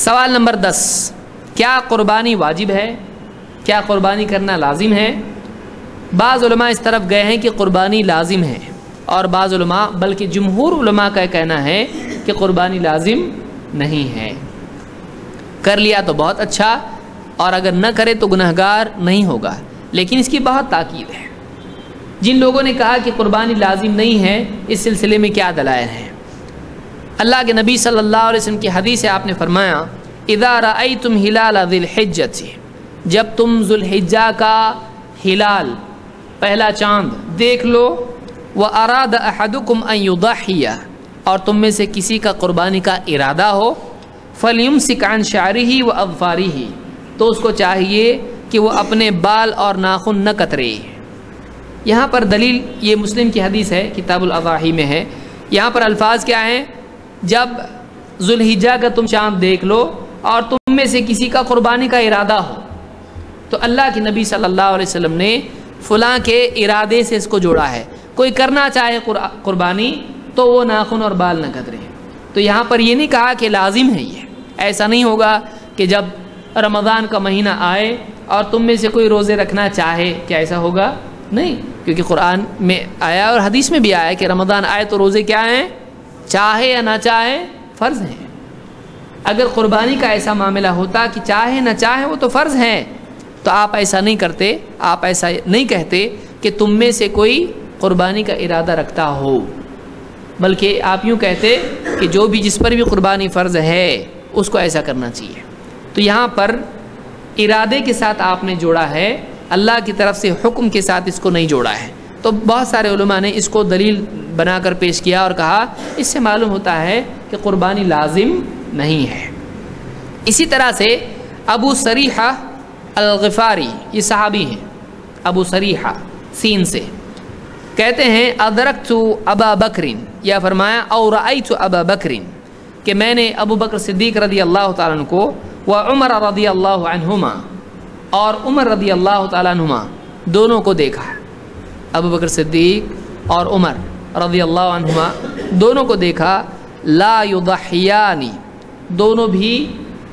سوال نمبر 10، کیا قربانی واجب ہے؟ کیا قربانی کرنا لازم ہے؟ بعض علماء اس طرف گئے ہیں کہ قربانی لازم ہے، اور بعض علماء بلکہ جمہور علماء کا کہنا ہے کہ قربانی لازم نہیں ہے۔ کر لیا تو بہت اچھا، اور اگر نہ کرے تو گنہگار نہیں ہوگا، لیکن اس کی بہت تاکید ہے۔ جن لوگوں نے کہا کہ قربانی لازم نہیں ہے، اس سلسلے میں کیا دلائل ہیں؟ اللہ کے نبی صلی اللہ علیہ وسلم کی حدیث ہے، آپ نے فرمایا اذا رأیتم ہلال ذی الحجۃ، جب تم ذو الحجہ کا ہلال پہلا چاند دیکھ لو، واراد احدکم ان یضحی، اور تم میں سے کسی کا قربانی کا ارادہ ہو، فلیمسک عن شعرہ واظفارہ، تو اس کو چاہیے کہ وہ اپنے بال اور ناخن نہ کترے۔ یہاں پر دلیل یہ مسلم کی حدیث ہے، کتاب الاضاحی میں ہے۔ یہاں پر الفاظ کیا ہیں؟ جب ذو الحجہ کا تم چاند دیکھ لو اور تم میں سے کسی کا قربانی کا ارادہ ہو، تو اللہ کے نبی صلی اللہ علیہ وسلم نے فلاں کے ارادے سے اس کو جوڑا ہے۔ کوئی کرنا چاہے قربانی تو وہ ناخن اور بال نہ کترے۔ تو یہاں پر یہ نہیں کہا کہ لازم ہے، یہ ایسا نہیں ہوگا کہ جب رمضان کا مہینہ آئے اور تم میں سے کوئی روزے رکھنا چاہے، کیا ایسا ہوگا؟ نہیں، کیونکہ قرآن میں آیا اور حدیث میں بھی آیا کہ رمضان آئے تو روزے کیا ہیں؟ چاہے یا نہ چاہے فرض ہیں۔ اگر قربانی کا ایسا معاملہ ہوتا کہ چاہے نہ چاہے وہ تو فرض ہیں، تو آپ ایسا نہیں کرتے، آپ ایسا نہیں کہتے کہ تم میں سے کوئی قربانی کا ارادہ رکھتا ہو، بلکہ آپ یوں کہتے کہ جو بھی جس پر بھی قربانی فرض ہے اس کو ایسا کرنا چاہیے۔ تو یہاں پر ارادے کے ساتھ آپ نے جوڑا ہے، اللہ کی طرف سے حکم کے ساتھ اس کو نہیں جوڑا ہے۔ تو بہت سارے علماء نے اس کو دلیل بنا کر پیش کیا اور کہا اس سے معلوم ہوتا ہے کہ قربانی لازم نہیں ہے۔ اسی طرح سے ابو سریحہ الغفاری، یہ صحابی ہیں، ابو سریحہ سین سے، کہتے ہیں ادرکت ابا بکر، یا فرمایا او رأیت ابا بکر، کہ میں نے ابو بکر صدیق رضی اللہ تعالیٰ عنہ کو، وعمر رضی اللہ عنہما، اور عمر رضی اللہ تعالیٰ عنہما دونوں کو دیکھا۔ ابو بکر صدیق اور عمر رضی اللہ عنہما دونوں کو دیکھا، لا یضحیانی، دونوں بھی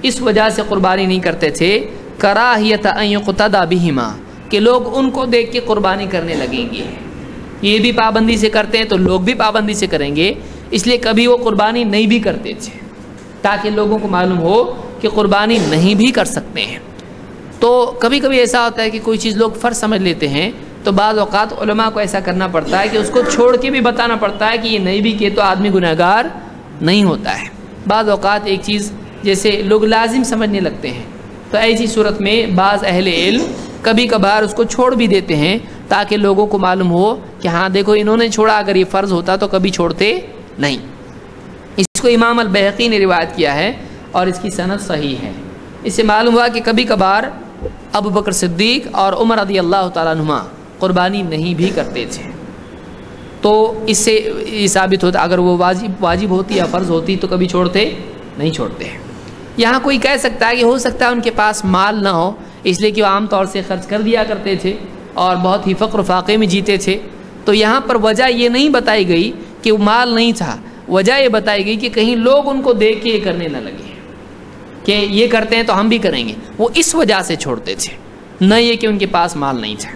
اس وجہ سے قربانی نہیں کرتے تھے، کراہیت ان یقتدی بہما، کہ لوگ ان کو دیکھ کے قربانی کرنے لگیں گے۔ یہ بھی پابندی سے کرتے ہیں تو لوگ بھی پابندی سے کریں گے، اس لیے کبھی وہ قربانی نہیں بھی کرتے تھے، تاکہ لوگوں کو معلوم ہو کہ قربانی نہیں بھی کر سکتے ہیں۔ تو کبھی کبھی ایسا ہوتا ہے کہ کوئی چیز لوگ فرض سمجھ لیتے ہیں، تو بعض اوقات علماء کو ایسا کرنا پڑتا ہے کہ اس کو چھوڑ کے بھی بتانا پڑتا ہے کہ یہ نہیں بھی کیے تو آدمی گنہگار نہیں ہوتا ہے۔ بعض اوقات ایک چیز جیسے لوگ لازم سمجھنے لگتے ہیں، تو ایسی صورت میں بعض اہل علم کبھی کبھار اس کو چھوڑ بھی دیتے ہیں، تاکہ لوگوں کو معلوم ہو کہ ہاں دیکھو انہوں نے چھوڑا، اگر یہ فرض ہوتا تو کبھی چھوڑتے نہیں۔ اس کو امام البیہقی نے روایت کیا ہے اور اس کی سند صحیح ہے۔ اس سے معلوم ہوا کہ کبھی کبھار ابو بکر صدیق اور عمر رضی اللہ تعالیٰ عنہما قربانی نہیں بھی کرتے تھے۔ تو اس سے یہ ثابت ہوتا اگر وہ واجب ہوتی یا فرض ہوتی تو کبھی چھوڑتے نہیں چھوڑتے۔ یہاں کوئی کہہ سکتا ہے کہ ہو سکتا ہے ان کے پاس مال نہ ہو، اس لیے کہ وہ عام طور سے خرچ کر دیا کرتے تھے اور بہت ہی فقر و فاقے میں جیتے تھے۔ تو یہاں پر وجہ یہ نہیں بتائی گئی کہ وہ مال نہیں تھا، وجہ یہ بتائی گئی کہ کہیں لوگ ان کو دیکھ کے یہ کرنے نہ لگے کہ یہ کرتے ہیں تو ہم بھی کریں گے، وہ اس وجہ سے چھوڑتے تھے، نہ یہ کہ ان کے پاس مال نہیں تھا۔